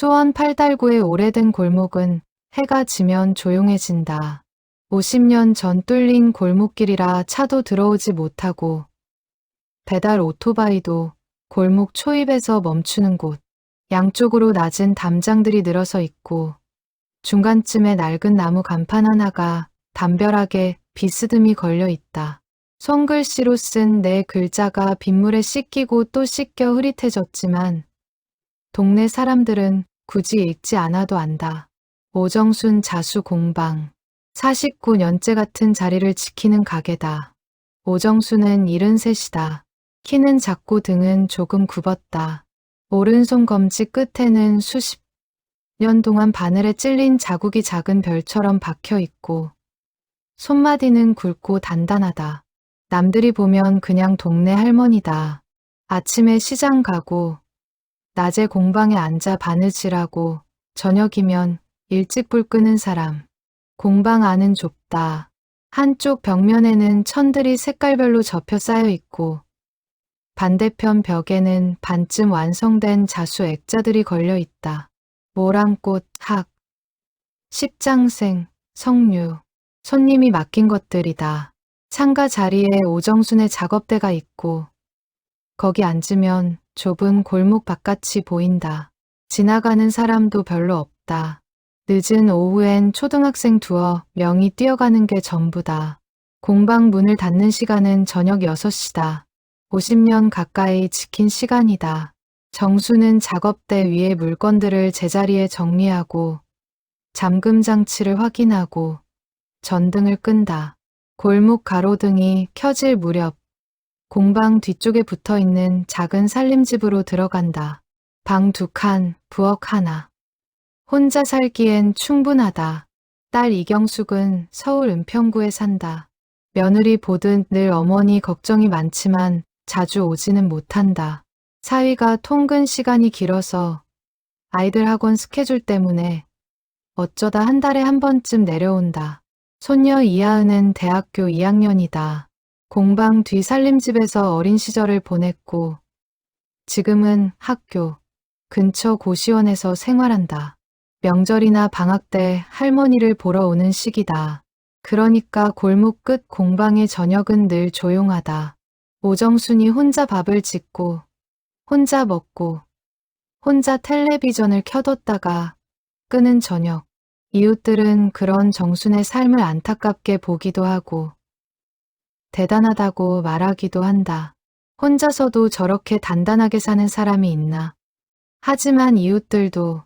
수원 팔달구의 오래된 골목은 해가 지면 조용해진다. 50년 전 뚫린 골목길이라 차도 들어오지 못하고 배달 오토바이도 골목 초입에서 멈추는 곳. 양쪽으로 낮은 담장들이 늘어서 있고 중간쯤에 낡은 나무 간판 하나가 담벼락에 비스듬히 걸려 있다. 손글씨로 쓴 네 글자가 빗물에 씻기고 또 씻겨 흐릿해졌지만 동네 사람들은 굳이 읽지 않아도 안다. 오정순 자수 공방. 49년째 같은 자리를 지키는 가게다. 오정순은 73이다. 키는 작고 등은 조금 굽었다. 오른손 검지 끝에는 수십 년 동안 바늘에 찔린 자국이 작은 별처럼 박혀 있고 손마디는 굵고 단단하다. 남들이 보면 그냥 동네 할머니다. 아침에 시장 가고 낮에 공방에 앉아 바느질하고 저녁이면 일찍 불 끄는 사람. 공방 안은 좁다. 한쪽 벽면에는 천들이 색깔별로 접혀 쌓여 있고 반대편 벽에는 반쯤 완성된 자수 액자들이 걸려 있다. 모란꽃, 학, 십장생, 석류, 손님이 맡긴 것들이다. 창가 자리에 오정순의 작업대가 있고 거기 앉으면 좁은 골목 바깥이 보인다. 지나가는 사람도 별로 없다. 늦은 오후엔 초등학생 두어 명이 뛰어가는 게 전부다. 공방 문을 닫는 시간은 저녁 6시다. 50년 가까이 지킨 시간이다. 정수는 작업대 위에 물건들을 제자리에 정리하고 잠금 장치를 확인하고 전등을 끈다. 골목 가로등이 켜질 무렵 공방 뒤쪽에 붙어있는 작은 살림집으로 들어간다. 방 2칸, 부엌 하나. 혼자 살기엔 충분하다. 딸 이경숙은 서울 은평구에 산다. 며느리 보듯 늘 어머니 걱정이 많지만 자주 오지는 못한다. 사위가 통근 시간이 길어서 아이들 학원 스케줄 때문에 어쩌다 한 달에 한 번쯤 내려온다. 손녀 이하은은 대학교 2학년이다. 공방 뒤 살림집에서 어린 시절을 보냈고 지금은 학교 근처 고시원에서 생활한다. 명절이나 방학 때 할머니를 보러 오는 시기다. 그러니까 골목 끝 공방의 저녁은 늘 조용하다. 오정순이 혼자 밥을 짓고 혼자 먹고 혼자 텔레비전을 켜뒀다가 끄는 저녁. 이웃들은 그런 정순의 삶을 안타깝게 보기도 하고 대단하다고 말하기도 한다. 혼자서도 저렇게 단단하게 사는 사람이 있나. 하지만 이웃들도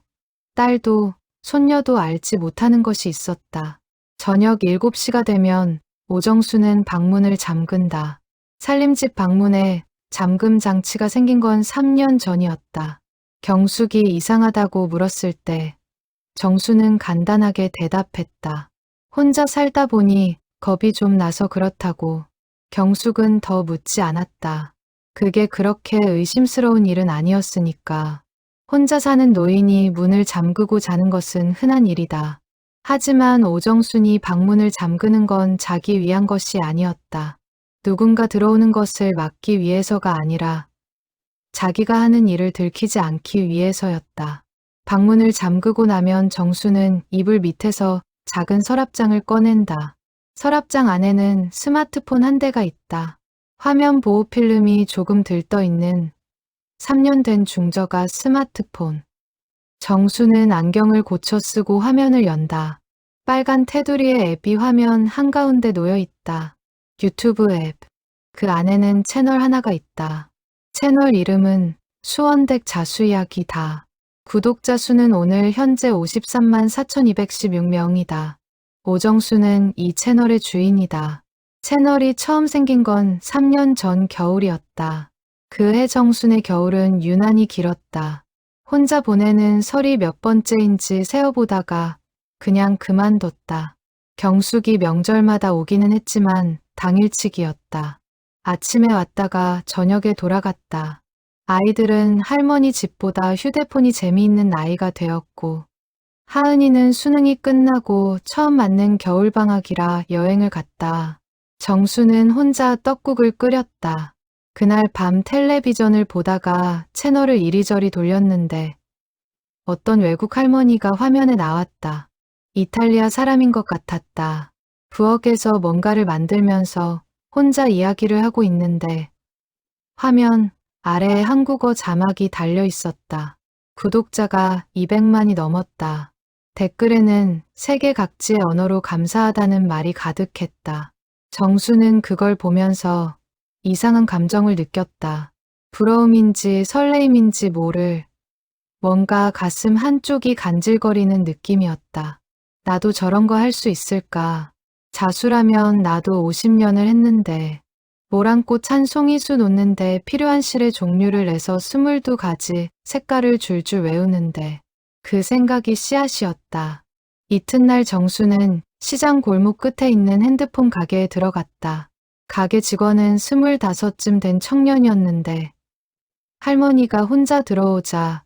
딸도 손녀도 알지 못하는 것이 있었다. 저녁 7시가 되면 오정수는 방문을 잠근다. 살림집 방문에 잠금 장치가 생긴 건 3년 전이었다. 경숙이 이상하다고 물었을 때 정수는 간단하게 대답했다. 혼자 살다 보니 겁이 좀 나서 그렇다고. 경숙은 더 묻지 않았다. 그게 그렇게 의심스러운 일은 아니었으니까. 혼자 사는 노인이 문을 잠그고 자는 것은 흔한 일이다. 하지만 오정순이 방문을 잠그는 건 자기 위한 것이 아니었다. 누군가 들어오는 것을 막기 위해서가 아니라 자기가 하는 일을 들키지 않기 위해서였다. 방문을 잠그고 나면 정수는 이불 밑에서 작은 서랍장을 꺼낸다. 서랍장 안에는 스마트폰 한 대가 있다. 화면 보호 필름이 조금 들떠있는 3년 된 중저가 스마트폰. 정수는 안경을 고쳐 쓰고 화면을 연다. 빨간 테두리의 앱이 화면 한가운데 놓여 있다. 유튜브 앱. 그 안에는 채널 하나가 있다. 채널 이름은 수원댁 자수이야기다. 구독자 수는 오늘 현재 53만 4,216명이다. 오정수는 이 채널의 주인이다. 채널이 처음 생긴 건 3년 전 겨울이었다. 그해 정순의 겨울은 유난히 길었다. 혼자 보내는 설이 몇 번째인지 세어보다가 그냥 그만뒀다. 경숙이 명절마다 오기는 했지만 당일치기였다. 아침에 왔다가 저녁에 돌아갔다. 아이들은 할머니 집보다 휴대폰이 재미있는 나이가 되었고 하은이는 수능이 끝나고 처음 맞는 겨울방학이라 여행을 갔다. 정수는 혼자 떡국을 끓였다. 그날 밤 텔레비전을 보다가 채널을 이리저리 돌렸는데 어떤 외국 할머니가 화면에 나왔다. 이탈리아 사람인 것 같았다. 부엌에서 뭔가를 만들면서 혼자 이야기를 하고 있는데 화면 아래에 한국어 자막이 달려 있었다. 구독자가 200만이 넘었다. 댓글에는 세계 각지의 언어로 감사하다는 말이 가득했다. 정수는 그걸 보면서 이상한 감정을 느꼈다. 부러움인지 설레임인지 모를 뭔가 가슴 한쪽이 간질거리는 느낌이었다. 나도 저런 거 할 수 있을까? 자수라면 나도 50년을 했는데 모란꽃 한 송이수 놓는데 필요한 실의 종류를 내서 22가지 색깔을 줄줄 외우는데 그 생각이 씨앗이었다. 이튿날 정수는 시장 골목 끝에 있는 핸드폰 가게에 들어갔다. 가게 직원은 25쯤 된 청년이었는데 할머니가 혼자 들어오자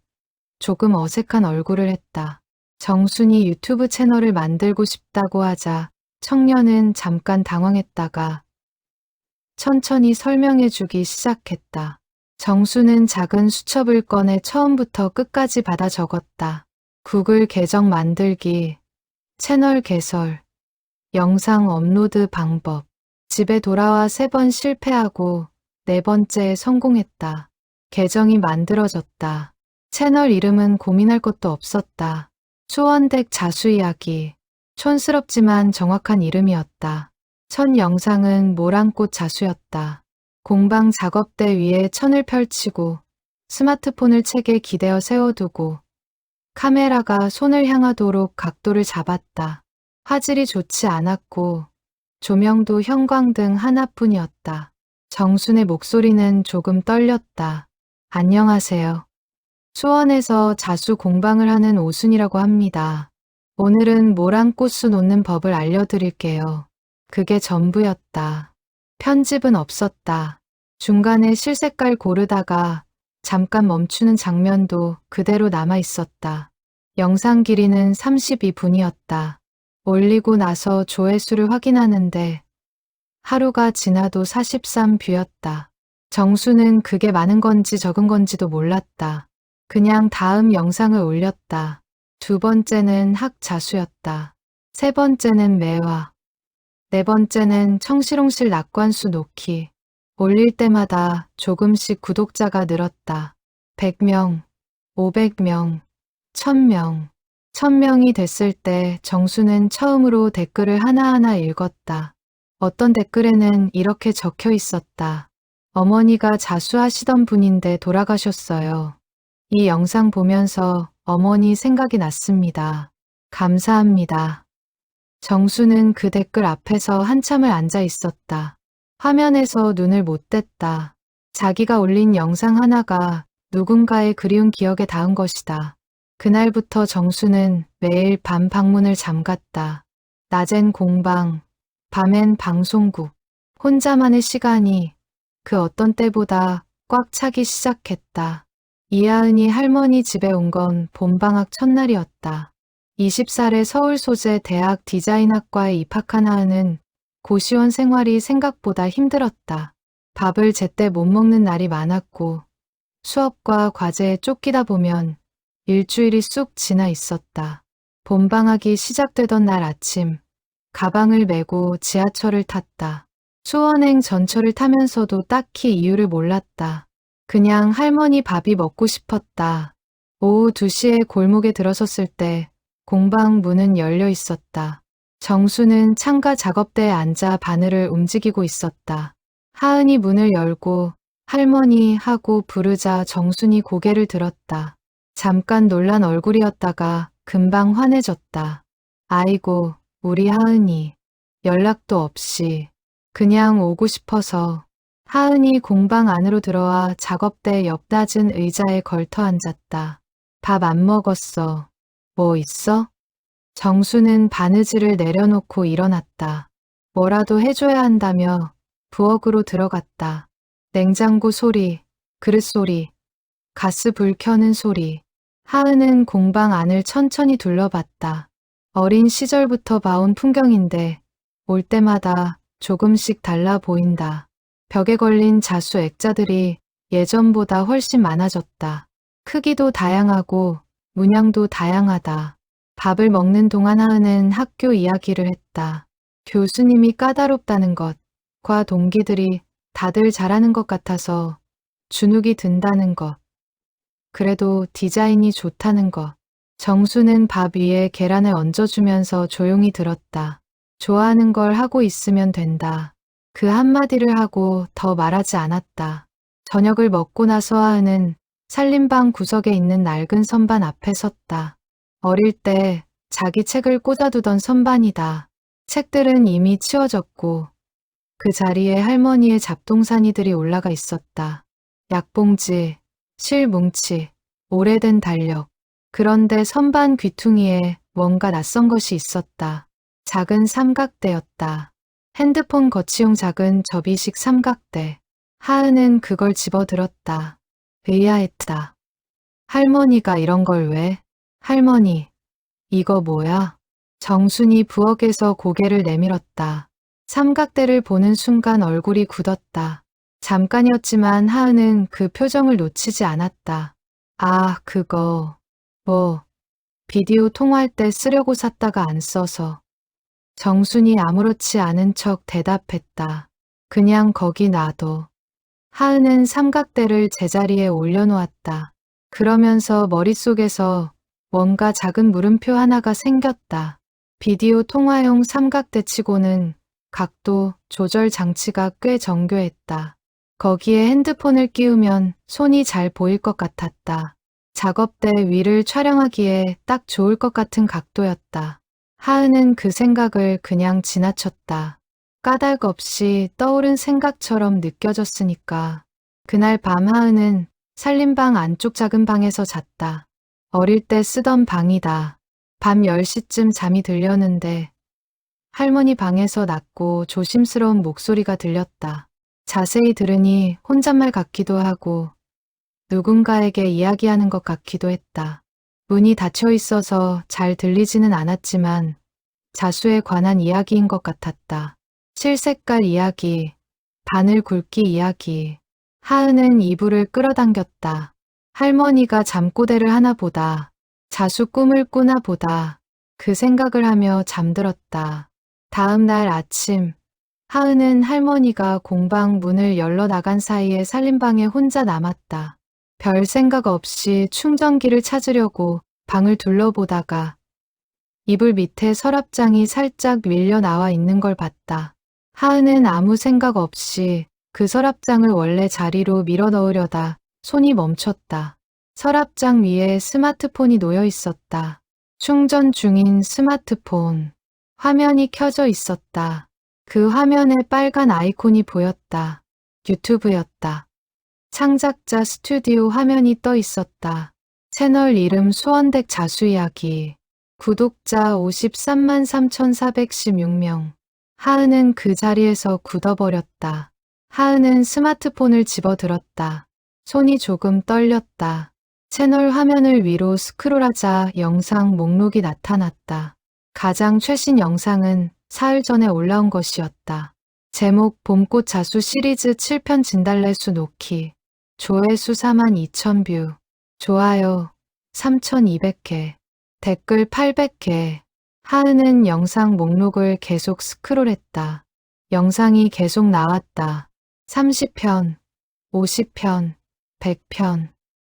조금 어색한 얼굴을 했다. 정순이 유튜브 채널을 만들고 싶다고 하자 청년은 잠깐 당황했다가 천천히 설명해 주기 시작했다. 정수는 작은 수첩을 꺼내 처음부터 끝까지 받아 적었다. 구글 계정 만들기, 채널 개설, 영상 업로드 방법. 집에 돌아와 3번 실패하고 4번째에 성공했다. 계정이 만들어졌다. 채널 이름은 고민할 것도 없었다. 초원댁 자수 이야기. 촌스럽지만 정확한 이름이었다. 첫 영상은 모란꽃 자수였다. 공방 작업대 위에 천을 펼치고 스마트폰을 책에 기대어 세워두고 카메라가 손을 향하도록 각도를 잡았다. 화질이 좋지 않았고 조명도 형광등 하나뿐이었다. 정순의 목소리는 조금 떨렸다. 안녕하세요. 수원에서 자수 공방을 하는 오순이라고 합니다. 오늘은 모란꽃수 놓는 법을 알려드릴게요. 그게 전부였다. 편집은 없었다. 중간에 실색깔 고르다가 잠깐 멈추는 장면도 그대로 남아 있었다. 영상 길이는 32분이었다. 올리고 나서 조회수를 확인하는데 하루가 지나도 43뷰였다. 정수는 그게 많은 건지 적은 건지도 몰랐다. 그냥 다음 영상을 올렸다. 2번째는 학자수였다. 3번째는 매화. 4번째는 청실홍실 낙관수 놓기. 올릴 때마다 조금씩 구독자가 늘었다. 100명, 500명, 1000명. 1000명이 됐을 때 정수는 처음으로 댓글을 하나하나 읽었다. 어떤 댓글에는 이렇게 적혀 있었다. 어머니가 자수하시던 분인데 돌아가셨어요. 이 영상 보면서 어머니 생각이 났습니다. 감사합니다. 정수는 그 댓글 앞에서 한참을 앉아 있었다. 화면에서 눈을 못 뗐다. 자기가 올린 영상 하나가 누군가의 그리운 기억에 닿은 것이다. 그날부터 정수는 매일 밤 방문을 잠갔다. 낮엔 공방, 밤엔 방송국. 혼자만의 시간이 그 어떤 때보다 꽉 차기 시작했다. 이하은이 할머니 집에 온 건 봄방학 첫날이었다. 20살의 서울 소재 대학 디자인학과에 입학한 하은은 고시원 생활이 생각보다 힘들었다. 밥을 제때 못 먹는 날이 많았고 수업과 과제에 쫓기다 보면 일주일이 쑥 지나 있었다. 봄방학이 시작되던 날 아침, 가방을 메고 지하철을 탔다. 수원행 전철을 타면서도 딱히 이유를 몰랐다. 그냥 할머니 밥이 먹고 싶었다. 오후 2시에 골목에 들어섰을 때 공방 문은 열려 있었다. 정수는 창가 작업대에 앉아 바늘을 움직이고 있었다. 하은이 문을 열고 할머니 하고 부르자 정순이 고개를 들었다. 잠깐 놀란 얼굴이었다가 금방 환해졌다. 아이고, 우리 하은이. 연락도 없이. 그냥 오고 싶어서. 하은이 공방 안으로 들어와 작업대 옆 낮은 의자에 걸터 앉았다. 밥 안 먹었어. 뭐 있어? 정수는 바느질을 내려놓고 일어났다. 뭐라도 해줘야 한다며 부엌으로 들어갔다. 냉장고 소리, 그릇 소리, 가스 불 켜는 소리. 하은은 공방 안을 천천히 둘러봤다. 어린 시절부터 봐온 풍경인데 올 때마다 조금씩 달라 보인다. 벽에 걸린 자수 액자들이 예전보다 훨씬 많아졌다. 크기도 다양하고 문양도 다양하다. 밥을 먹는 동안 하은은 학교 이야기를 했다. 교수님이 까다롭다는 것과 동기들이 다들 잘하는 것 같아서 주눅이 든다는 것. 그래도 디자인이 좋다는 것. 정수는 밥 위에 계란을 얹어주면서 조용히 들었다. 좋아하는 걸 하고 있으면 된다. 그 한마디를 하고 더 말하지 않았다. 저녁을 먹고 나서 하은은 살림방 구석에 있는 낡은 선반 앞에 섰다. 어릴 때 자기 책을 꽂아두던 선반이다. 책들은 이미 치워졌고 그 자리에 할머니의 잡동사니들이 올라가 있었다. 약봉지, 실뭉치, 오래된 달력. 그런데 선반 귀퉁이에 뭔가 낯선 것이 있었다. 작은 삼각대였다. 핸드폰 거치용 작은 접이식 삼각대. 하은은 그걸 집어들었다. 의아했다. 할머니가 이런 걸 왜? 할머니, 이거 뭐야? 정순이 부엌에서 고개를 내밀었다. 삼각대를 보는 순간 얼굴이 굳었다. 잠깐이었지만 하은은 그 표정을 놓치지 않았다. 아, 그거. 뭐, 비디오 통화할 때 쓰려고 샀다가 안 써서. 정순이 아무렇지 않은 척 대답했다. 그냥 거기 놔둬. 하은은 삼각대를 제자리에 올려놓았다. 그러면서 머릿속에서 뭔가 작은 물음표 하나가 생겼다. 비디오 통화용 삼각대치고는 각도 조절 장치가 꽤 정교했다. 거기에 핸드폰을 끼우면 손이 잘 보일 것 같았다. 작업대 위를 촬영하기에 딱 좋을 것 같은 각도였다. 하은은 그 생각을 그냥 지나쳤다. 까닭 없이 떠오른 생각처럼 느껴졌으니까. 그날 밤 하은은 살림방 안쪽 작은 방에서 잤다. 어릴 때 쓰던 방이다. 밤 10시쯤 잠이 들렸는데 할머니 방에서 낮고 조심스러운 목소리가 들렸다. 자세히 들으니 혼잣말 같기도 하고 누군가에게 이야기하는 것 같기도 했다. 문이 닫혀 있어서 잘 들리지는 않았지만 자수에 관한 이야기인 것 같았다. 실색깔 이야기, 바늘 굵기 이야기. 하은은 이불을 끌어당겼다. 할머니가 잠꼬대를 하나 보다, 자수 꿈을 꾸나 보다 그 생각을 하며 잠들었다. 다음 날 아침, 하은은 할머니가 공방 문을 열러 나간 사이에 살림방에 혼자 남았다. 별 생각 없이 충전기를 찾으려고 방을 둘러보다가 이불 밑에 서랍장이 살짝 밀려 나와 있는 걸 봤다. 하은은 아무 생각 없이 그 서랍장을 원래 자리로 밀어 넣으려다 손이 멈췄다. 서랍장 위에 스마트폰이 놓여 있었다. 충전 중인 스마트폰. 화면이 켜져 있었다. 그 화면에 빨간 아이콘이 보였다. 유튜브였다. 창작자 스튜디오 화면이 떠 있었다. 채널 이름 수원댁 자수이야기. 구독자 53만 3,416명. 하은은 그 자리에서 굳어버렸다. 하은은 스마트폰을 집어들었다. 손이 조금 떨렸다. 채널 화면을 위로 스크롤하자 영상 목록이 나타났다. 가장 최신 영상은 사흘 전에 올라온 것이었다. 제목 봄꽃 자수 시리즈 7편 진달래수 놓기. 조회수 42,000뷰. 좋아요 3,200개. 댓글 800개. 하은은 영상 목록을 계속 스크롤했다. 영상이 계속 나왔다. 30편, 50편, 100편.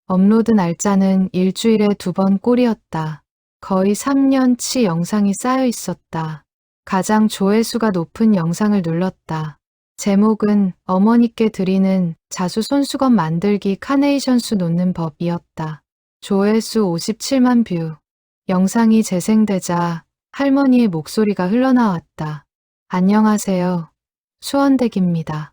업로드 날짜는 일주일에 2번 꼴이었다. 거의 3년치 영상이 쌓여 있었다. 가장 조회수가 높은 영상을 눌렀다. 제목은 어머니께 드리는 자수 손수건 만들기 카네이션 수 놓는 법이었다. 조회수 57만 뷰. 영상이 재생되자 할머니의 목소리가 흘러나왔다. 안녕하세요. 수원댁입니다.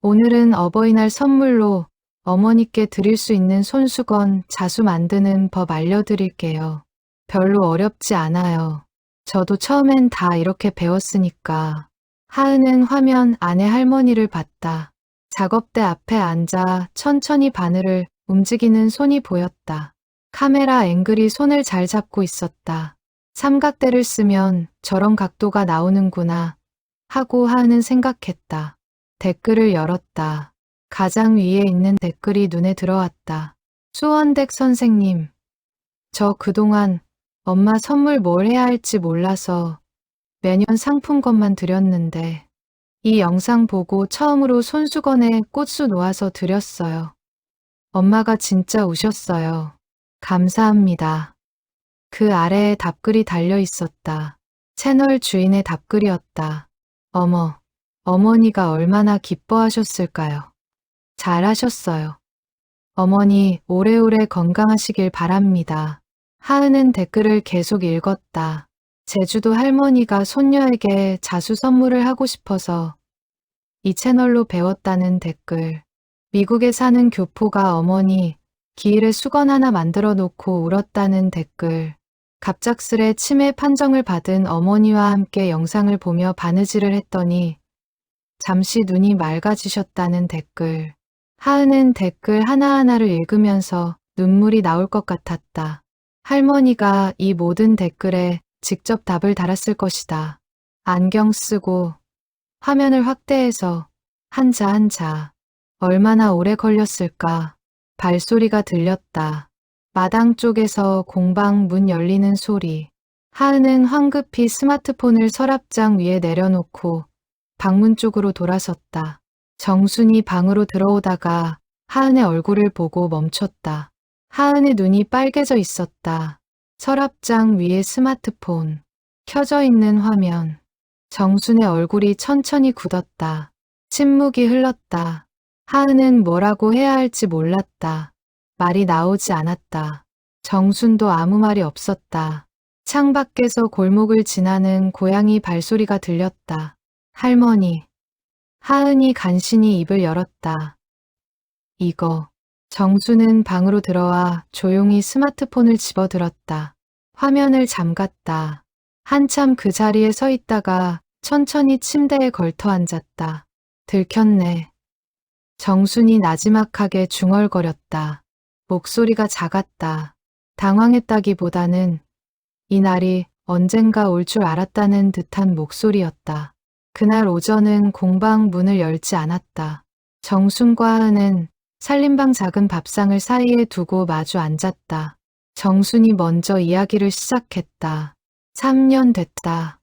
오늘은 어버이날 선물로 어머니께 드릴 수 있는 손수건 자수 만드는 법 알려드릴게요. 별로 어렵지 않아요. 저도 처음엔 다 이렇게 배웠으니까. 하은은 화면 안에 할머니를 봤다. 작업대 앞에 앉아 천천히 바늘을 움직이는 손이 보였다. 카메라 앵글이 손을 잘 잡고 있었다. 삼각대를 쓰면 저런 각도가 나오는구나 하고 하은은 생각했다. 댓글을 열었다. 가장 위에 있는 댓글이 눈에 들어왔다. 수원댁 선생님, 저 그동안 엄마 선물 뭘 해야 할지 몰라서 매년 상품권만 드렸는데 이 영상 보고 처음으로 손수건에 꽃수 놓아서 드렸어요. 엄마가 진짜 우셨어요. 감사합니다. 그 아래에 답글이 달려 있었다. 채널 주인의 답글이었다. 어머, 어머니가 얼마나 기뻐하셨을까요? 잘하셨어요. 어머니 오래오래 건강하시길 바랍니다. 하은은 댓글을 계속 읽었다. 제주도 할머니가 손녀에게 자수 선물을 하고 싶어서 이 채널로 배웠다는 댓글. 미국에 사는 교포가 어머니 기일에 수건 하나 만들어 놓고 울었다는 댓글. 갑작스레 치매 판정을 받은 어머니와 함께 영상을 보며 바느질을 했더니 잠시 눈이 맑아지셨다는 댓글. 하은은 댓글 하나하나를 읽으면서 눈물이 나올 것 같았다. 할머니가 이 모든 댓글에 직접 답을 달았을 것이다. 안경 쓰고 화면을 확대해서 한자 한자. 얼마나 오래 걸렸을까. 발소리가 들렸다. 마당 쪽에서 공방 문 열리는 소리. 하은은 황급히 스마트폰을 서랍장 위에 내려놓고 방문 쪽으로 돌아섰다. 정순이 방으로 들어오다가 하은의 얼굴을 보고 멈췄다. 하은의 눈이 빨개져 있었다. 서랍장 위에 스마트폰. 켜져 있는 화면. 정순의 얼굴이 천천히 굳었다. 침묵이 흘렀다. 하은은 뭐라고 해야 할지 몰랐다. 말이 나오지 않았다. 정순도 아무 말이 없었다. 창밖에서 골목을 지나는 고양이 발소리가 들렸다. 할머니. 하은이 간신히 입을 열었다. 이거. 정수는 방으로 들어와 조용히 스마트폰을 집어들었다. 화면을 잠갔다. 한참 그 자리에 서 있다가 천천히 침대에 걸터 앉았다. 들켰네. 정순이 나지막하게 중얼거렸다. 목소리가 작았다. 당황했다기보다는 이 날이 언젠가 올 줄 알았다는 듯한 목소리였다. 그날 오전은 공방 문을 열지 않았다. 정순과 하은은 살림방 작은 밥상을 사이에 두고 마주 앉았다. 정순이 먼저 이야기를 시작했다. 3년 됐다.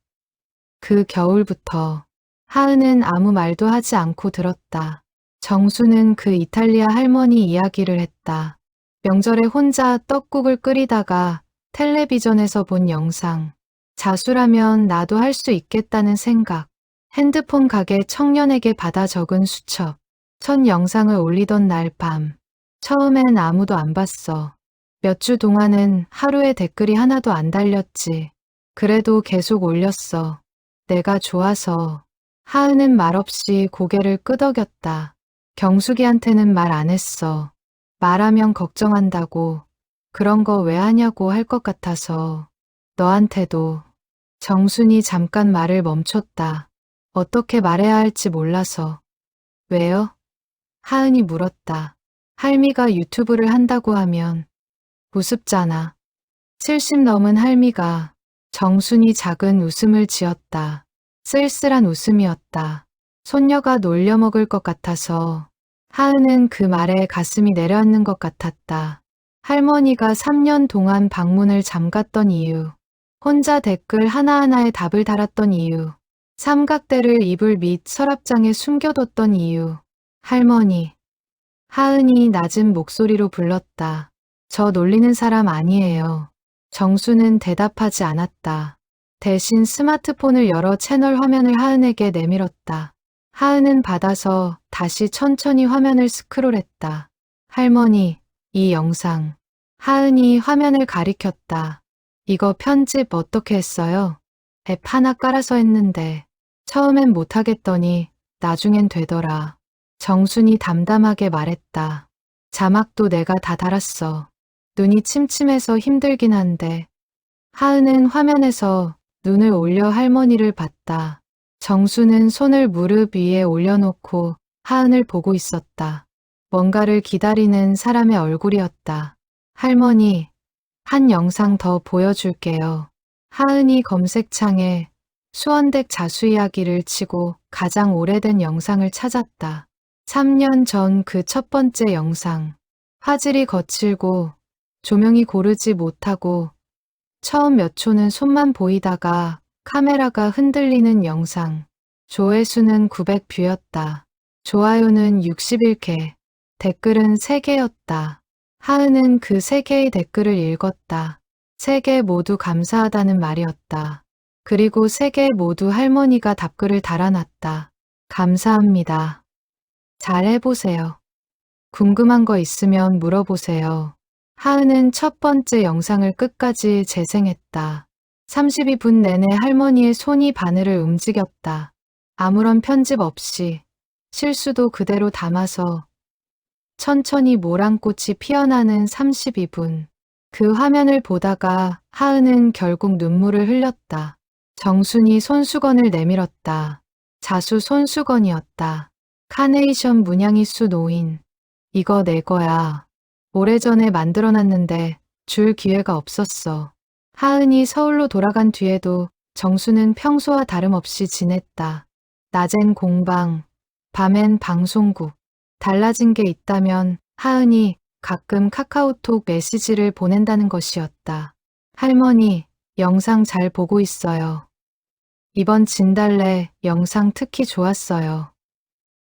그 겨울부터. 하은은 아무 말도 하지 않고 들었다. 정순은 그 이탈리아 할머니 이야기를 했다. 명절에 혼자 떡국을 끓이다가 텔레비전에서 본 영상. 자수라면 나도 할 수 있겠다는 생각. 핸드폰 가게 청년에게 받아 적은 수첩. 첫 영상을 올리던 날 밤. 처음엔 아무도 안 봤어. 몇 주 동안은 하루에 댓글이 하나도 안 달렸지. 그래도 계속 올렸어. 내가 좋아서. 하은은 말없이 고개를 끄덕였다. 경숙이한테는 말 안 했어. 말하면 걱정한다고. 그런 거 왜 하냐고 할 것 같아서. 너한테도. 정순이 잠깐 말을 멈췄다. 어떻게 말해야 할지 몰라서. 왜요? 하은이 물었다. 할미가 유튜브를 한다고 하면 우습잖아. 70 넘은 할미가. 정순이 작은 웃음을 지었다. 쓸쓸한 웃음이었다. 손녀가 놀려먹을 것 같아서. 하은은 그 말에 가슴이 내려앉는 것 같았다. 할머니가 3년 동안 방문을 잠갔던 이유. 혼자 댓글 하나하나에 답을 달았던 이유. 삼각대를 이불 밑 서랍장에 숨겨뒀던 이유. 할머니. 하은이 낮은 목소리로 불렀다. 저 놀리는 사람 아니에요. 정수는 대답하지 않았다. 대신 스마트폰을 열어 채널 화면을 하은에게 내밀었다. 하은은 받아서 다시 천천히 화면을 스크롤했다. 할머니, 이 영상. 하은이 화면을 가리켰다. 이거 편집 어떻게 했어요? 앱 하나 깔아서 했는데 처음엔 못하겠더니 나중엔 되더라. 정순이 담담하게 말했다. 자막도 내가 다 달았어. 눈이 침침해서 힘들긴 한데. 하은은 화면에서 눈을 올려 할머니를 봤다. 정수는 손을 무릎 위에 올려놓고 하은을 보고 있었다. 뭔가를 기다리는 사람의 얼굴이었다. 할머니, 한 영상 더 보여줄게요. 하은이 검색창에 수원댁 자수 이야기를 치고 가장 오래된 영상을 찾았다. 3년 전 그 첫 번째 영상. 화질이 거칠고 조명이 고르지 못하고 처음 몇 초는 손만 보이다가 카메라가 흔들리는 영상. 조회수는 900뷰였다. 좋아요는 61개. 댓글은 3개였다. 하은은 그 3개의 댓글을 읽었다. 3개 모두 감사하다는 말이었다. 그리고 3개 모두 할머니가 답글을 달아놨다. 감사합니다. 잘 해보세요. 궁금한 거 있으면 물어보세요. 하은은 첫 번째 영상을 끝까지 재생했다. 32분 내내 할머니의 손이 바늘을 움직였다. 아무런 편집 없이 실수도 그대로 담아서 천천히 모란꽃이 피어나는 32분. 그 화면을 보다가 하은은 결국 눈물을 흘렸다. 정순이 손수건을 내밀었다. 자수 손수건이었다. 카네이션 문양이수 노인. 이거 내 거야. 오래전에 만들어놨는데 줄 기회가 없었어. 하은이 서울로 돌아간 뒤에도 정수는 평소와 다름없이 지냈다. 낮엔 공방, 밤엔 방송국. 달라진 게 있다면 하은이 가끔 카카오톡 메시지를 보낸다는 것이었다. 할머니, 영상 잘 보고 있어요. 이번 진달래 영상 특히 좋았어요.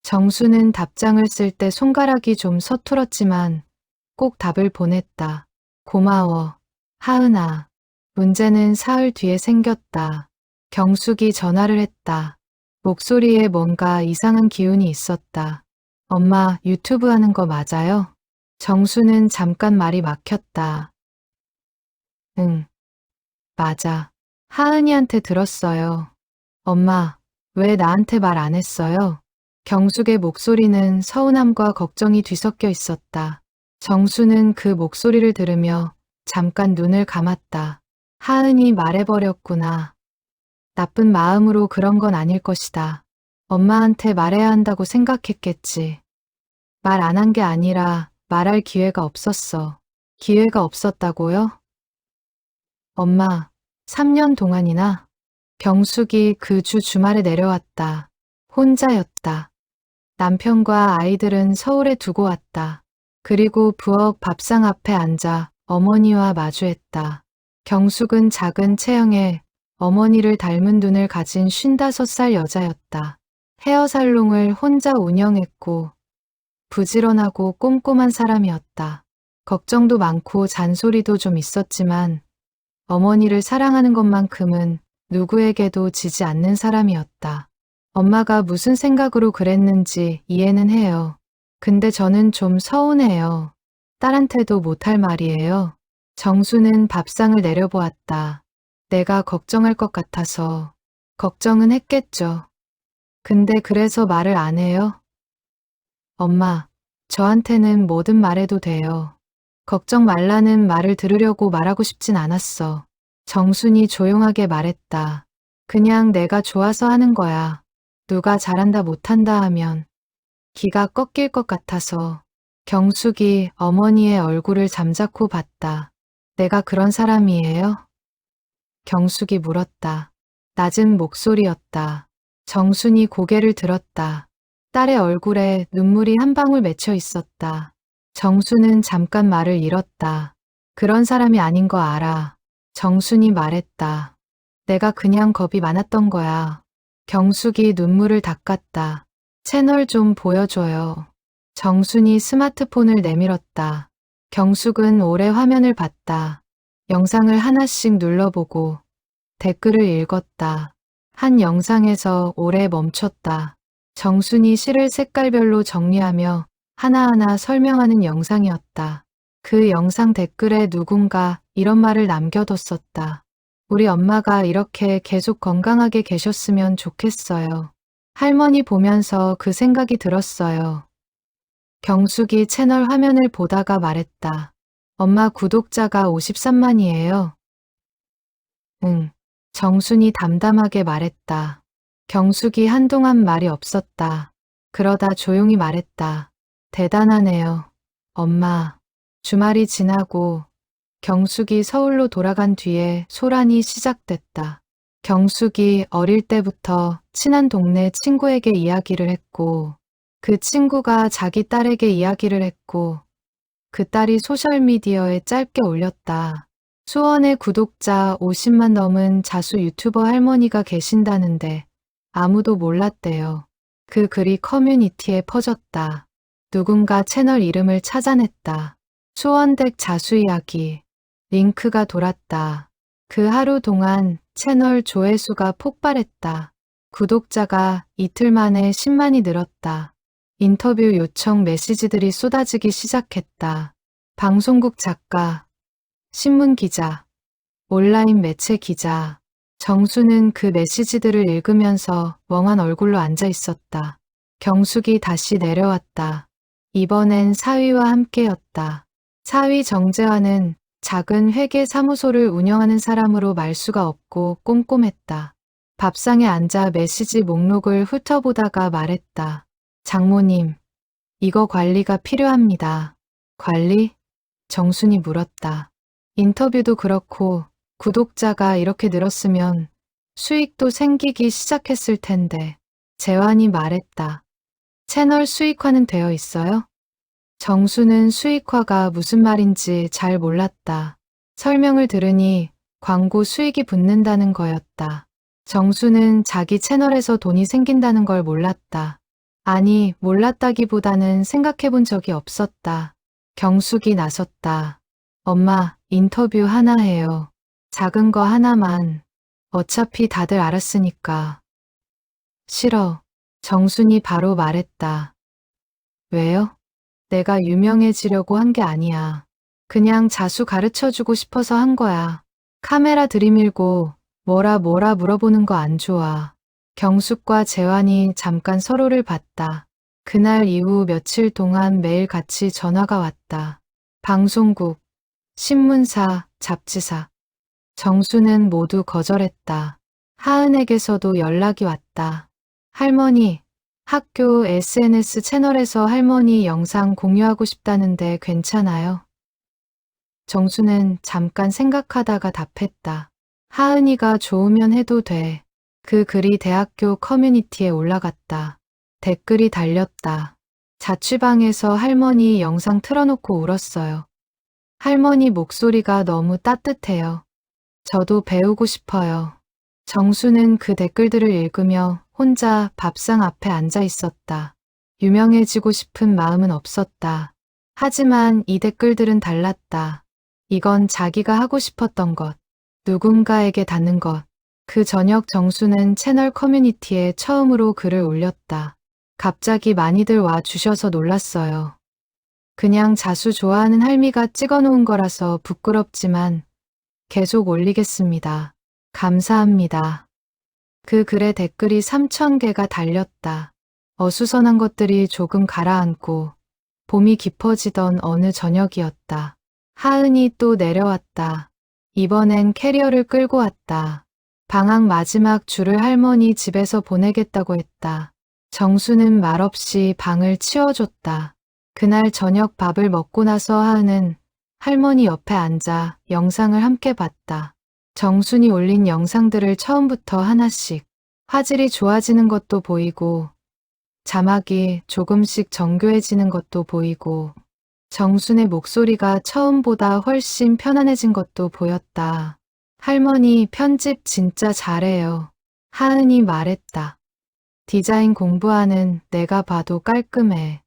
정수는 답장을 쓸 때 손가락이 좀 서툴었지만 꼭 답을 보냈다. 고마워. 하은아. 문제는 사흘 뒤에 생겼다. 경숙이 전화를 했다. 목소리에 뭔가 이상한 기운이 있었다. 엄마, 유튜브 하는 거 맞아요? 정수는 잠깐 말이 막혔다. 응, 맞아. 하은이한테 들었어요. 엄마, 왜 나한테 말 안 했어요? 경숙의 목소리는 서운함과 걱정이 뒤섞여 있었다. 정수는 그 목소리를 들으며 잠깐 눈을 감았다. 하은이 말해버렸구나. 나쁜 마음으로 그런 건 아닐 것이다. 엄마한테 말해야 한다고 생각했겠지. 말 안 한 게 아니라 말할 기회가 없었어. 기회가 없었다고요? 엄마, 3년 동안이나? 경숙이 그 주 주말에 내려왔다. 혼자였다. 남편과 아이들은 서울에 두고 왔다. 그리고 부엌 밥상 앞에 앉아 어머니와 마주했다. 경숙은 작은 체형에 어머니를 닮은 눈을 가진 55살 여자였다. 헤어살롱을 혼자 운영했고 부지런하고 꼼꼼한 사람이었다. 걱정도 많고 잔소리도 좀 있었지만 어머니를 사랑하는 것만큼은 누구에게도 지지 않는 사람이었다. 엄마가 무슨 생각으로 그랬는지 이해는 해요. 근데 저는 좀 서운해요. 딸한테도 못할 말이에요. 정수는 밥상을 내려보았다. 내가 걱정할 것 같아서. 걱정은 했겠죠. 근데 그래서 말을 안 해요? 엄마, 저한테는 뭐든 말해도 돼요. 걱정 말라는 말을 들으려고 말하고 싶진 않았어. 정순이 조용하게 말했다. 그냥 내가 좋아서 하는 거야. 누가 잘한다 못한다 하면 기가 꺾일 것 같아서. 경숙이 어머니의 얼굴을 잠자코 봤다. 내가 그런 사람이에요? 경숙이 물었다. 낮은 목소리였다. 정순이 고개를 들었다. 딸의 얼굴에 눈물이 한 방울 맺혀 있었다. 정수는 잠깐 말을 잃었다. 그런 사람이 아닌 거 알아. 정순이 말했다. 내가 그냥 겁이 많았던 거야. 경숙이 눈물을 닦았다. 채널 좀 보여줘요. 정순이 스마트폰을 내밀었다. 경숙은 오래 화면을 봤다. 영상을 하나씩 눌러보고 댓글을 읽었다. 한 영상에서 오래 멈췄다. 정순이 시를 색깔별로 정리하며 하나하나 설명하는 영상이었다. 그 영상 댓글에 누군가 이런 말을 남겨뒀었다. 우리 엄마가 이렇게 계속 건강하게 계셨으면 좋겠어요. 할머니 보면서 그 생각이 들었어요. 경숙이 채널 화면을 보다가 말했다. 엄마 구독자가 53만이에요. 응. 정순이 담담하게 말했다. 경숙이 한동안 말이 없었다. 그러다 조용히 말했다. 대단하네요. 엄마. 주말이 지나고 경숙이 서울로 돌아간 뒤에 소란이 시작됐다. 경숙이 어릴 때부터 친한 동네 친구에게 이야기를 했고 그 친구가 자기 딸에게 이야기를 했고 그 딸이 소셜미디어에 짧게 올렸다. 수원에 구독자 50만 넘은 자수 유튜버 할머니가 계신다는데 아무도 몰랐대요. 그 글이 커뮤니티에 퍼졌다. 누군가 채널 이름을 찾아냈다. 수원댁 자수 이야기. 링크가 돌았다. 그 하루 동안 채널 조회수가 폭발했다. 구독자가 이틀 만에 10만이 늘었다. 인터뷰 요청 메시지들이 쏟아지기 시작했다. 방송국 작가, 신문 기자, 온라인 매체 기자. 정수는 그 메시지들을 읽으면서 멍한 얼굴로 앉아 있었다. 경숙이 다시 내려왔다. 이번엔 사위와 함께였다. 사위 정재환은 작은 회계 사무소를 운영하는 사람으로 말수가 없고 꼼꼼했다. 밥상에 앉아 메시지 목록을 훑어보다가 말했다. 장모님, 이거 관리가 필요합니다. 관리? 정순이 물었다. 인터뷰도 그렇고 구독자가 이렇게 늘었으면 수익도 생기기 시작했을 텐데. 재환이 말했다. 채널 수익화는 되어 있어요? 정수는 수익화가 무슨 말인지 잘 몰랐다. 설명을 들으니 광고 수익이 붙는다는 거였다. 정수는 자기 채널에서 돈이 생긴다는 걸 몰랐다. 아니, 몰랐다기보다는 생각해 본 적이 없었다. 경숙이 나섰다. 엄마, 인터뷰 하나 해요. 작은 거 하나만. 어차피 다들 알았으니까. 싫어. 정순이 바로 말했다. 왜요? 내가 유명해지려고 한 게 아니야. 그냥 자수 가르쳐주고 싶어서 한 거야. 카메라 들이밀고 뭐라 물어보는 거 안 좋아. 경숙과 재환이 잠깐 서로를 봤다. 그날 이후 며칠 동안 매일 같이 전화가 왔다. 방송국, 신문사, 잡지사. 정수는 모두 거절했다. 하은에게서도 연락이 왔다. 할머니, 학교 SNS 채널에서 할머니 영상 공유하고 싶다는데 괜찮아요? 정수는 잠깐 생각하다가 답했다. 하은이가 좋으면 해도 돼. 그 글이 대학교 커뮤니티에 올라갔다. 댓글이 달렸다. 자취방에서 할머니 영상 틀어놓고 울었어요. 할머니 목소리가 너무 따뜻해요. 저도 배우고 싶어요. 정수는 그 댓글들을 읽으며 혼자 밥상 앞에 앉아 있었다. 유명해지고 싶은 마음은 없었다. 하지만 이 댓글들은 달랐다. 이건 자기가 하고 싶었던 것, 누군가에게 닿는 것. 그 저녁 정수는 채널 커뮤니티에 처음으로 글을 올렸다. 갑자기 많이들 와 주셔서 놀랐어요. 그냥 자수 좋아하는 할미가 찍어놓은 거라서 부끄럽지만 계속 올리겠습니다. 감사합니다. 그 글에 댓글이 3,000개가 달렸다. 어수선한 것들이 조금 가라앉고 봄이 깊어지던 어느 저녁이었다. 하은이 또 내려왔다. 이번엔 캐리어를 끌고 왔다. 방학 마지막 주를 할머니 집에서 보내겠다고 했다. 정수는 말없이 방을 치워줬다. 그날 저녁 밥을 먹고 나서 하은은 할머니 옆에 앉아 영상을 함께 봤다. 정순이 올린 영상들을 처음부터 하나씩 화질이 좋아지는 것도 보이고 자막이 조금씩 정교해지는 것도 보이고 정순의 목소리가 처음보다 훨씬 편안해진 것도 보였다. 할머니 편집 진짜 잘해요. 하은이 말했다. 디자인 공부하는 내가 봐도 깔끔해.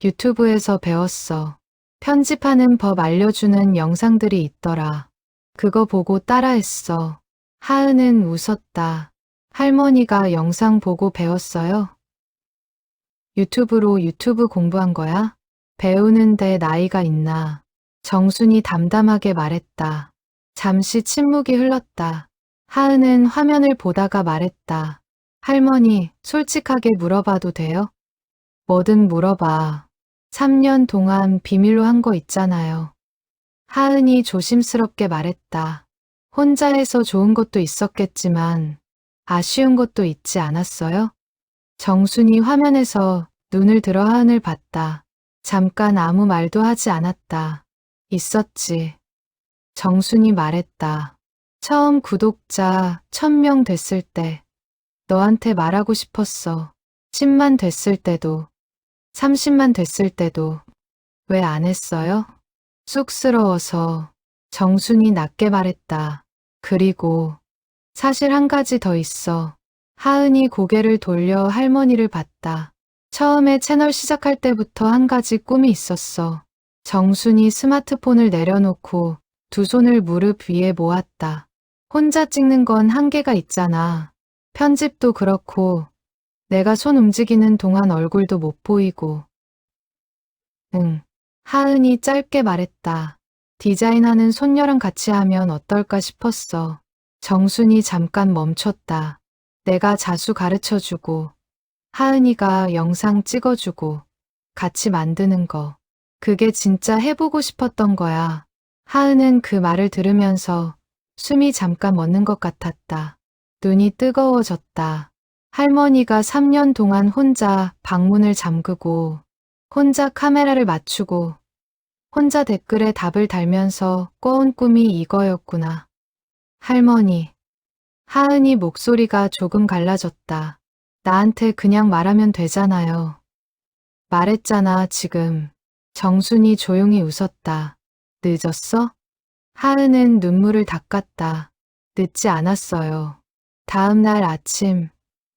유튜브에서 배웠어. 편집하는 법 알려주는 영상들이 있더라. 그거 보고 따라했어. 하은은 웃었다. 할머니가 영상 보고 배웠어요? 유튜브로 유튜브 공부한 거야? 배우는데 나이가 있나? 정순이 담담하게 말했다. 잠시 침묵이 흘렀다. 하은은 화면을 보다가 말했다. 할머니, 솔직하게 물어봐도 돼요? 뭐든 물어봐. 3년 동안 비밀로 한 거 있잖아요. 하은이 조심스럽게 말했다. 혼자 해서 좋은 것도 있었겠지만 아쉬운 것도 있지 않았어요? 정순이 화면에서 눈을 들어 하은을 봤다. 잠깐 아무 말도 하지 않았다. 있었지. 정순이 말했다. 처음 구독자 1,000명 됐을 때 너한테 말하고 싶었어. 10만 됐을 때도 30만 됐을 때도 왜 안 했어요? 쑥스러워서 정순이 낮게 말했다. 그리고 사실 한 가지 더 있어. 하은이 고개를 돌려 할머니를 봤다. 처음에 채널 시작할 때부터 한 가지 꿈이 있었어. 정순이 스마트폰을 내려놓고 두 손을 무릎 위에 모았다. 혼자 찍는 건 한계가 있잖아. 편집도 그렇고 내가 손 움직이는 동안 얼굴도 못 보이고. 응. 하은이 짧게 말했다. 디자인하는 손녀랑 같이 하면 어떨까 싶었어. 정순이 잠깐 멈췄다. 내가 자수 가르쳐주고 하은이가 영상 찍어주고 같이 만드는 거. 그게 진짜 해보고 싶었던 거야. 하은은 그 말을 들으면서 숨이 잠깐 멎는 것 같았다. 눈이 뜨거워졌다. 할머니가 3년 동안 혼자 방문을 잠그고 혼자 카메라를 맞추고 혼자 댓글에 답을 달면서 꿔온 꿈이 이거였구나. 할머니. 하은이 목소리가 조금 갈라졌다. 나한테 그냥 말하면 되잖아요. 말했잖아, 지금. 정순이 조용히 웃었다. 늦었어? 하은은 눈물을 닦았다. 늦지 않았어요. 다음 날 아침,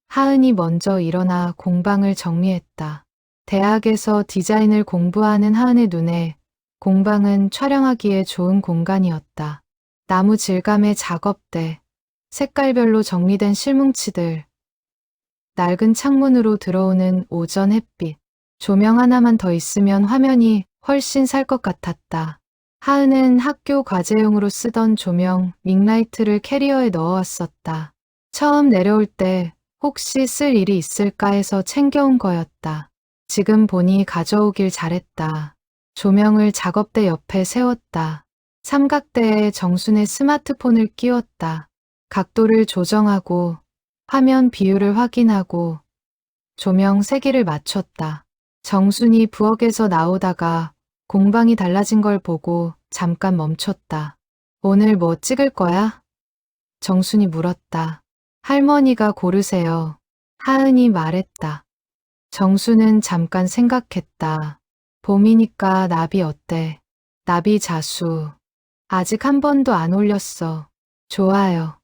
하은이 먼저 일어나 공방을 정리했다. 대학에서 디자인을 공부하는 하은의 눈에 공방은 촬영하기에 좋은 공간이었다. 나무 질감의 작업대, 색깔별로 정리된 실뭉치들, 낡은 창문으로 들어오는 오전 햇빛, 조명 하나만 더 있으면 화면이 훨씬 살 것 같았다. 하은은 학교 과제용으로 쓰던 조명, 링라이트를 캐리어에 넣어왔었다. 처음 내려올 때 혹시 쓸 일이 있을까 해서 챙겨온 거였다. 지금 보니 가져오길 잘했다. 조명을 작업대 옆에 세웠다. 삼각대에 정순의 스마트폰을 끼웠다. 각도를 조정하고 화면 비율을 확인하고 조명 세기를 맞췄다. 정순이 부엌에서 나오다가 공방이 달라진 걸 보고 잠깐 멈췄다. 오늘 뭐 찍을 거야? 정순이 물었다. 할머니가 고르세요. 하은이 말했다. 정수는 잠깐 생각했다. 봄이니까 나비 어때? 나비 자수. 아직 한 번도 안 올렸어. 좋아요.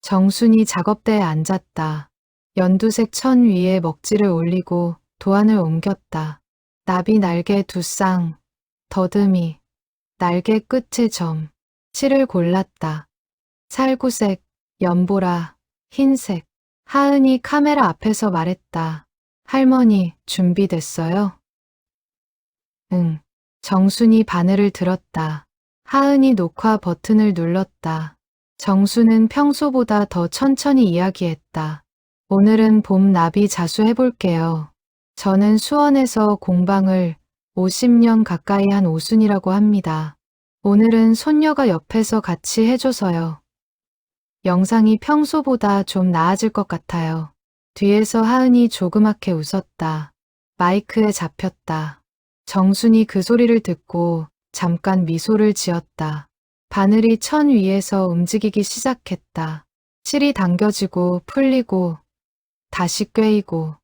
정순이 작업대에 앉았다. 연두색 천 위에 먹지를 올리고 도안을 옮겼다. 나비 날개 두 쌍, 더듬이, 날개 끝에 점, 실을 골랐다. 살구색, 연보라, 흰색. 하은이 카메라 앞에서 말했다. 할머니, 준비됐어요? 응. 정순이 바늘을 들었다. 하은이 녹화 버튼을 눌렀다. 정수는 평소보다 더 천천히 이야기했다. 오늘은 봄 나비 자수 해볼게요. 저는 수원에서 공방을 50년 가까이 한 오순이라고 합니다. 오늘은 손녀가 옆에서 같이 해줘서요. 영상이 평소보다 좀 나아질 것 같아요. 뒤에서 하은이 조그맣게 웃었다. 마이크에 잡혔다. 정순이 그 소리를 듣고 잠깐 미소를 지었다. 바늘이 천 위에서 움직이기 시작했다. 실이 당겨지고 풀리고 다시 꿰이고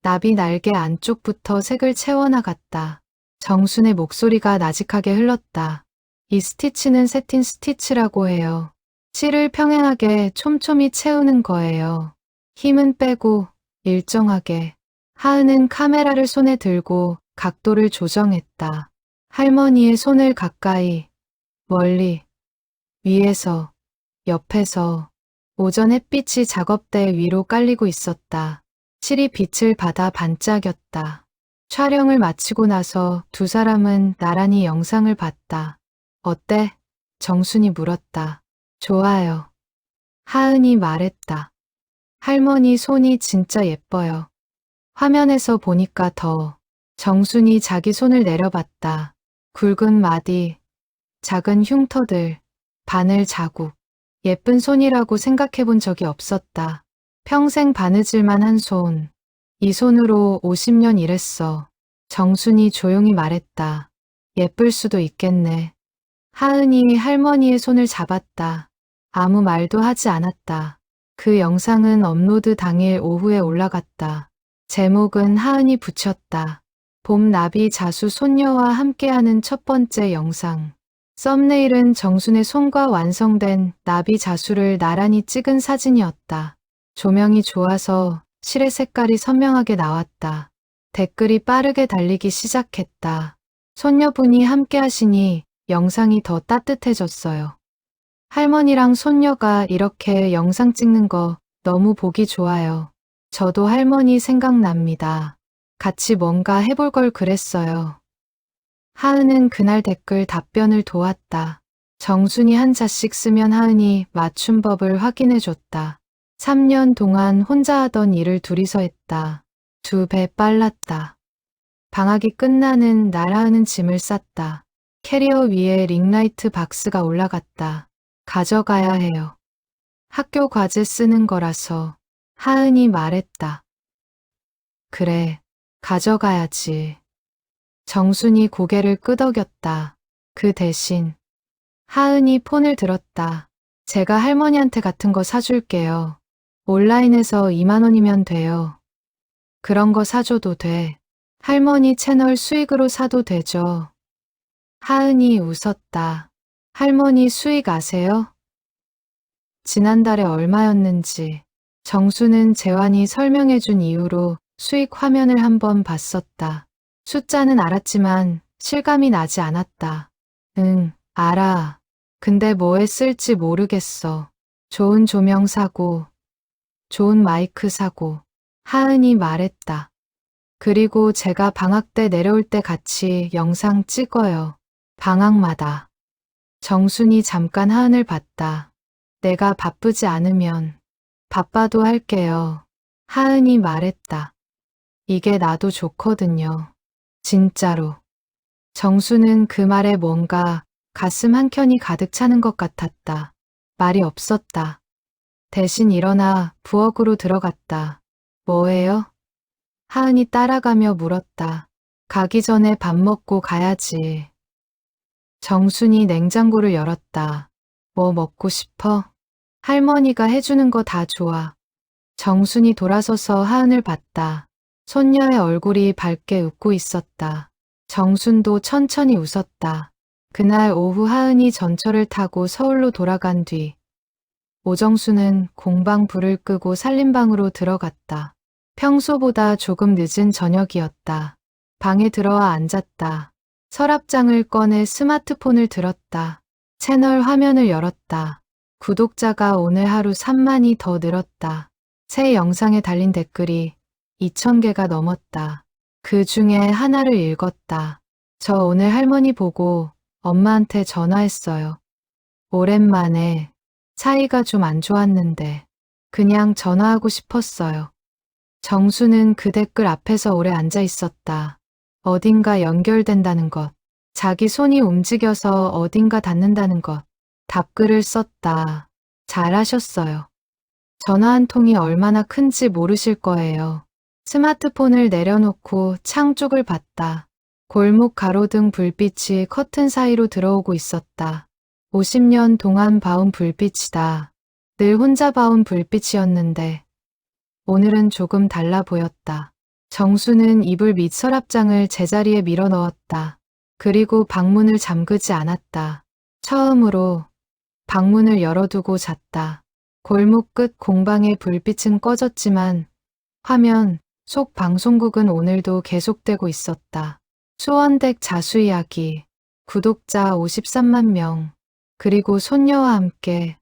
나비 날개 안쪽부터 색을 채워나갔다. 정순의 목소리가 나직하게 흘렀다. 이 스티치는 세틴 스티치라고 해요. 실을 평행하게 촘촘히 채우는 거예요. 힘은 빼고 일정하게. 하은은 카메라를 손에 들고 각도를 조정했다. 할머니의 손을 가까이, 멀리, 위에서, 옆에서. 오전 햇빛이 작업대 위로 깔리고 있었다. 실이 빛을 받아 반짝였다. 촬영을 마치고 나서 두 사람은 나란히 영상을 봤다. 어때? 정순이 물었다. 좋아요. 하은이 말했다. 할머니 손이 진짜 예뻐요. 화면에서 보니까 더. 정순이 자기 손을 내려봤다. 굵은 마디, 작은 흉터들, 바늘 자국. 예쁜 손이라고 생각해 본 적이 없었다. 평생 바느질만 한 손. 이 손으로 50년 일했어. 정순이 조용히 말했다. 예쁠 수도 있겠네. 하은이 할머니의 손을 잡았다. 아무 말도 하지 않았다. 그 영상은 업로드 당일 오후에 올라갔다. 제목은 하은이 붙였다. 봄 나비 자수 손녀와 함께하는 첫 번째 영상. 썸네일은 정순의 손과 완성된 나비 자수를 나란히 찍은 사진이었다. 조명이 좋아서 실의 색깔이 선명하게 나왔다. 댓글이 빠르게 달리기 시작했다. 손녀분이 함께 하시니 영상이 더 따뜻해졌어요. 할머니랑 손녀가 이렇게 영상 찍는 거 너무 보기 좋아요. 저도 할머니 생각납니다. 같이 뭔가 해볼 걸 그랬어요. 하은은 그날 댓글 답변을 도왔다. 정순이 한 자씩 쓰면 하은이 맞춤법을 확인해줬다. 3년 동안 혼자 하던 일을 둘이서 했다. 2배 빨랐다. 방학이 끝나는 날 하은은 짐을 쌌다. 캐리어 위에 링라이트 박스가 올라갔다. 가져가야 해요. 학교 과제 쓰는 거라서. 하은이 말했다. 그래, 가져가야지. 정순이 고개를 끄덕였다. 그 대신 하은이 폰을 들었다. 제가 할머니한테 같은 거 사줄게요. 온라인에서 2만 원이면 돼요. 그런 거 사줘도 돼. 할머니 채널 수익으로 사도 되죠. 하은이 웃었다. 할머니 수익 아세요? 지난달에 얼마였는지. 정수는 재환이 설명해준 이후로 수익 화면을 한번 봤었다. 숫자는 알았지만 실감이 나지 않았다. 응, 알아. 근데 뭐에 쓸지 모르겠어. 좋은 조명 사고, 좋은 마이크 사고. 하은이 말했다. 그리고 제가 방학 때 내려올 때 같이 영상 찍어요. 방학마다. 정순이 잠깐 하은을 봤다. 내가 바쁘지 않으면 바빠도 할게요. 하은이 말했다. 이게 나도 좋거든요. 진짜로. 정수는 그 말에 뭔가 가슴 한켠이 가득 차는 것 같았다. 말이 없었다. 대신 일어나 부엌으로 들어갔다. 뭐해요? 하은이 따라가며 물었다. 가기 전에 밥 먹고 가야지. 정순이 냉장고를 열었다. 뭐 먹고 싶어? 할머니가 해주는 거 다 좋아. 정순이 돌아서서 하은을 봤다. 손녀의 얼굴이 밝게 웃고 있었다. 정순도 천천히 웃었다. 그날 오후 하은이 전철을 타고 서울로 돌아간 뒤 오정수는 공방 불을 끄고 살림방으로 들어갔다. 평소보다 조금 늦은 저녁이었다. 방에 들어와 앉았다. 서랍장을 꺼내 스마트폰을 들었다. 채널 화면을 열었다. 구독자가 오늘 하루 3만이 더 늘었다. 새 영상에 달린 댓글이 2,000개가 넘었다. 그 중에 하나를 읽었다. 저 오늘 할머니 보고 엄마한테 전화했어요. 오랜만에 사이가 좀 안 좋았는데 그냥 전화하고 싶었어요. 정수는 그 댓글 앞에서 오래 앉아 있었다. 어딘가 연결된다는 것, 자기 손이 움직여서 어딘가 닿는다는 것, 답글을 썼다. 잘하셨어요. 전화 한 통이 얼마나 큰지 모르실 거예요. 스마트폰을 내려놓고 창 쪽을 봤다. 골목 가로등 불빛이 커튼 사이로 들어오고 있었다. 50년 동안 봐온 불빛이다. 늘 혼자 봐온 불빛이었는데 오늘은 조금 달라 보였다. 정수는 이불 밑 서랍장을 제자리에 밀어 넣었다. 그리고 방문을 잠그지 않았다. 처음으로 방문을 열어두고 잤다. 골목 끝 공방의 불빛은 꺼졌지만 화면 속 방송국은 오늘도 계속되고 있었다. 수원댁 자수 이야기, 구독자 53만 명, 그리고 손녀와 함께